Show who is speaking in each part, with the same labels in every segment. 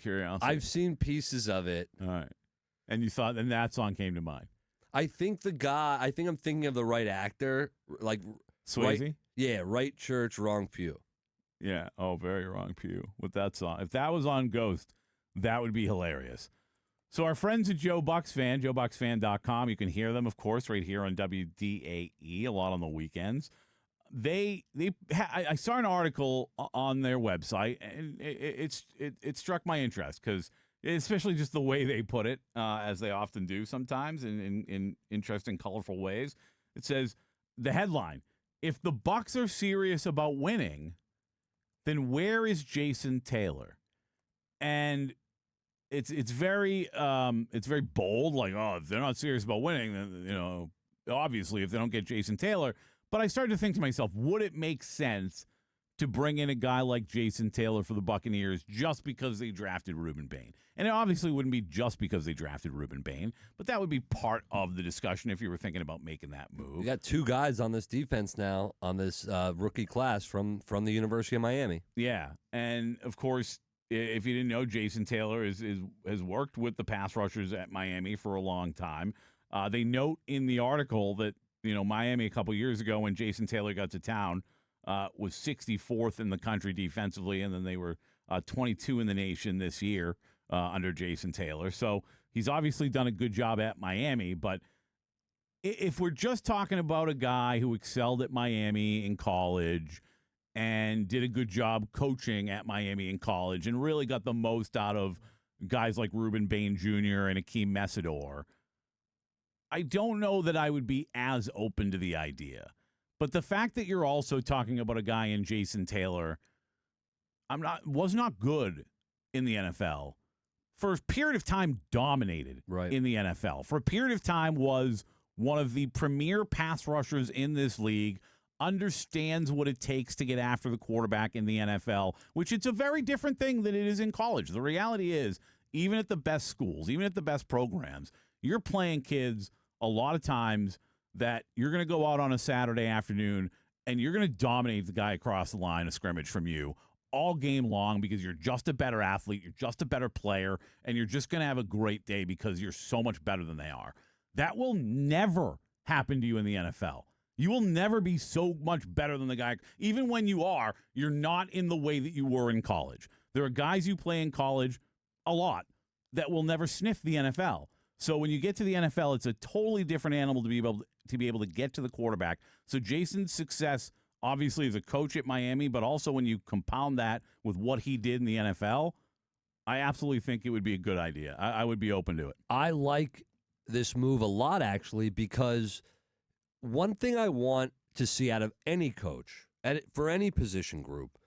Speaker 1: curiosity?
Speaker 2: I've seen pieces of it.
Speaker 1: All right. And you thought, and that song came to mind.
Speaker 2: I think I'm thinking of the right actor. Like,
Speaker 1: Swayze?
Speaker 2: Right church, wrong pew.
Speaker 1: Yeah. Oh, very wrong pew with that song. If that was on Ghost, that would be hilarious. So our friends at Joe Bucs Fan, joebucksfan.com, you can hear them, of course, right here on WDAE, a lot on the weekends. I saw an article on their website, and it struck my interest because especially just the way they put it, as they often do sometimes in interesting, colorful ways. It says, the headline, if the Bucs are serious about winning, then where is Jason Taylor? And it's very bold, like, oh, if they're not serious about winning, then, obviously if they don't get Jason Taylor. But I started to think to myself, would it make sense to bring in a guy like Jason Taylor for the Buccaneers just because they drafted Reuben Bain? And it obviously wouldn't be just because they drafted Reuben Bain, but that would be part of the discussion if you were thinking about making that move.
Speaker 2: You got two guys on this defense now, on this rookie class from the University of Miami.
Speaker 1: Yeah, and of course, if you didn't know, Jason Taylor has worked with the pass rushers at Miami for a long time. They note in the article that Miami a couple years ago when Jason Taylor got to town was 64th in the country defensively, and then they were 22 in the nation this year under Jason Taylor. So he's obviously done a good job at Miami, but if we're just talking about a guy who excelled at Miami in college and did a good job coaching at Miami in college and really got the most out of guys like Reuben Bain Jr. and Akeem Messidor, I don't know that I would be as open to the idea. But the fact that you're also talking about a guy in Jason Taylor was not good in the NFL. For a period of time, dominated in the NFL. For a period of time, was one of the premier pass rushers in this league, understands what it takes to get after the quarterback in the NFL, which it's a very different thing than it is in college. The reality is, even at the best schools, even at the best programs, you're playing kids a lot of times that you're going to go out on a Saturday afternoon and you're going to dominate the guy across the line of scrimmage from you all game long because you're just a better athlete, you're just a better player, and you're just going to have a great day because you're so much better than they are. That will never happen to you in the NFL. You will never be so much better than the guy. Even when you are, you're not in the way that you were in college. There are guys you play in college a lot that will never sniff the NFL. So when you get to the NFL, it's a totally different animal to be able to get to the quarterback. So Jason's success, obviously, as a coach at Miami, but also when you compound that with what he did in the NFL, I absolutely think it would be a good idea. I would be open to it.
Speaker 2: I like this move a lot, actually, because one thing I want to see out of any coach, for any position group,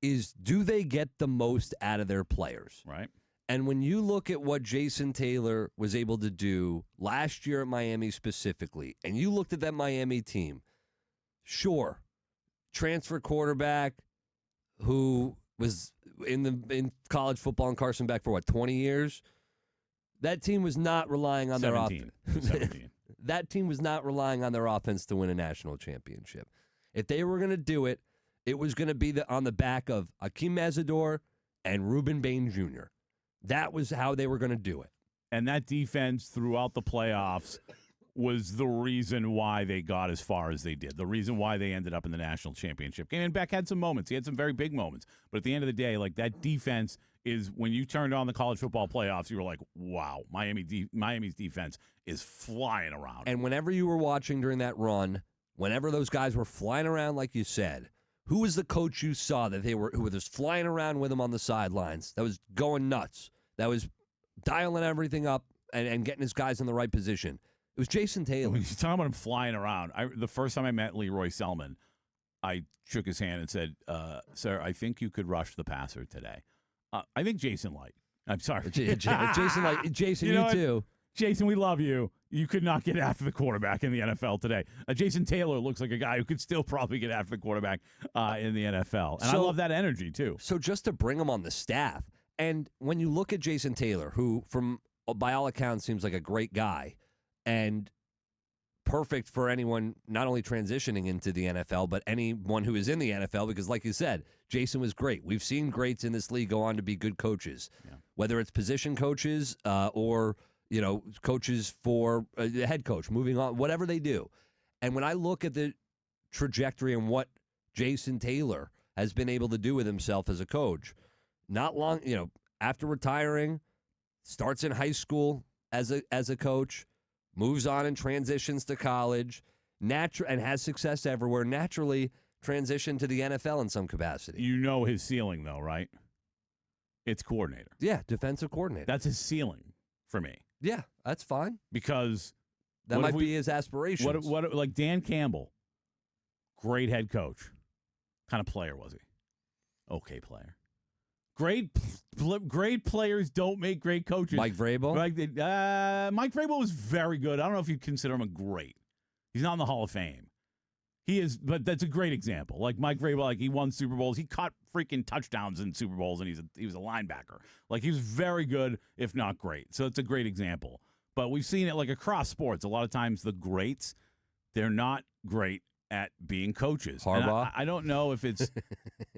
Speaker 2: is do they get the most out of their players?
Speaker 1: Right.
Speaker 2: And when you look at what Jason Taylor was able to do last year at Miami specifically, and you looked at that Miami team, sure, transfer quarterback who was in college football in Carson Beck for, 20 years? That team was not relying on
Speaker 1: 17.
Speaker 2: their offense. 17. That team was not relying on their offense to win a national championship. If they were going to do it, it was going to be on the back of Akeem Messidor and Reuben Bain Jr. That was how they were going to do it.
Speaker 1: And that defense throughout the playoffs was the reason why they got as far as they did, the reason why they ended up in the national championship game. And Beck had some moments. He had some very big moments. But at the end of the day, like, that defense is, when you turned on the college football playoffs, you were like, wow, Miami's defense is flying around.
Speaker 2: And whenever you were watching during that run, whenever those guys were flying around, like you said, who was the coach you saw who were just flying around with him on the sidelines, that was going nuts, that was dialing everything up and getting his guys in the right position? It was Jason Taylor.
Speaker 1: When you're talking about him flying around, the first time I met Leroy Selman, I shook his hand and said, sir, I think you could rush the passer today. I think Jason liked. I'm sorry.
Speaker 2: Jason, you too.
Speaker 1: Jason, we love you. You could not get after the quarterback in the NFL today. Jason Taylor looks like a guy who could still probably get after the quarterback in the NFL. And I love that energy, too.
Speaker 2: So just to bring him on the staff, and when you look at Jason Taylor, who, by all accounts, seems like a great guy, and perfect for anyone not only transitioning into the NFL, but anyone who is in the NFL, because like you said, Jason was great. We've seen greats in this league go on to be good coaches, whether it's position coaches or, coaches for the head coach, moving on, whatever they do. And when I look at the trajectory and what Jason Taylor has been able to do with himself as a coach, not long, after retiring, starts in high school as a coach, moves on and transitions to college, and has success everywhere, naturally transitioned to the NFL in some capacity.
Speaker 1: You know his ceiling, though, right? It's coordinator.
Speaker 2: Yeah, defensive coordinator.
Speaker 1: That's his ceiling for me.
Speaker 2: Yeah, that's fine.
Speaker 1: Because
Speaker 2: that might be his aspirations.
Speaker 1: What like Dan Campbell, great head coach. Kind of player was he? Okay player. Great players don't make great coaches.
Speaker 2: Mike Vrabel?
Speaker 1: Mike Vrabel was very good. I don't know if you'd consider him a great. He's not in the Hall of Fame. He is, but that's a great example. Like Mike Vrabel, like he won Super Bowls. He caught freaking touchdowns in Super Bowls, and he was a linebacker. Like he was very good, if not great. So it's a great example. But we've seen it like across sports. A lot of times the greats, they're not great at being coaches.
Speaker 2: Harbaugh?
Speaker 1: I don't know if it's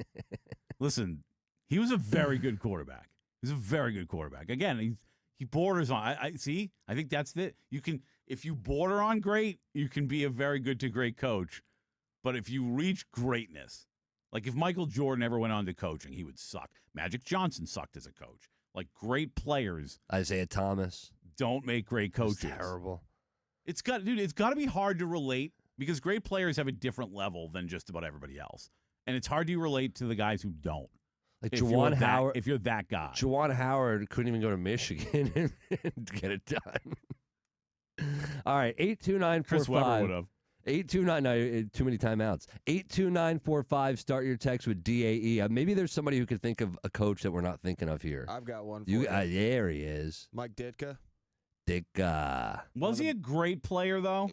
Speaker 1: – listen, he was a very good quarterback. He's a very good quarterback. Again, he borders on – I see. I think that's it. You can – if you border on great, you can be a very good to great coach. But if you reach greatness, like if Michael Jordan ever went on to coaching, he would suck. Magic Johnson sucked as a coach. Like great players.
Speaker 2: Isaiah Thomas.
Speaker 1: Don't make great coaches.
Speaker 2: That's terrible.
Speaker 1: It's got to be hard to relate because great players have a different level than just about everybody else. And it's hard to relate to the guys who don't.
Speaker 2: Like Juwan Howard.
Speaker 1: If you're that guy.
Speaker 2: Juwan Howard couldn't even go to Michigan and get it done. All right, 82945.
Speaker 1: Chris Webber would have.
Speaker 2: 829, no, too many timeouts. 82945, start your text with DAE. Maybe there's somebody who could think of a coach that we're not thinking of here.
Speaker 3: I've got one for you.
Speaker 2: There he is.
Speaker 3: Mike Ditka.
Speaker 1: Was he a great player, though?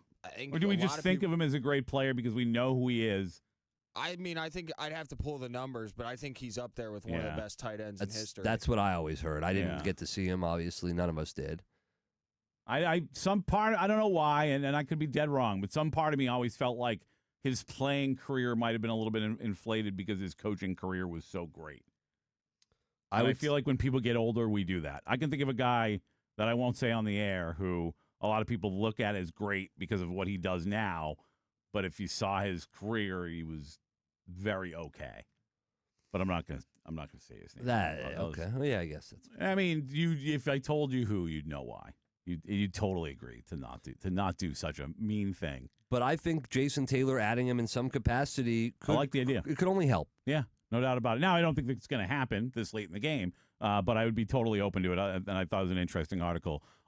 Speaker 1: Or do we just think of him as a great player because we know who he is?
Speaker 3: I mean, I think I'd have to pull the numbers, but I think he's up there with one of the best tight ends in history.
Speaker 2: That's what I always heard. I didn't get to see him, obviously. None of us did.
Speaker 1: I don't know why, and I could be dead wrong, but some part of me always felt like his playing career might have been a little bit inflated because his coaching career was so great. I feel like when people get older, we do that. I can think of a guy that I won't say on the air who a lot of people look at as great because of what he does now, but if you saw his career, he was very okay. But I'm not gonna say his name.
Speaker 2: Okay. Well, yeah, I guess that's.
Speaker 1: I mean, if I told you who, you'd know why. You totally agree to not do such a mean thing.
Speaker 2: But I think Jason Taylor adding him in some capacity
Speaker 1: I like the idea.
Speaker 2: It could only help.
Speaker 1: Yeah, no doubt about it. Now, I don't think it's going to happen this late in the game, but I would be totally open to it. And I thought it was an interesting article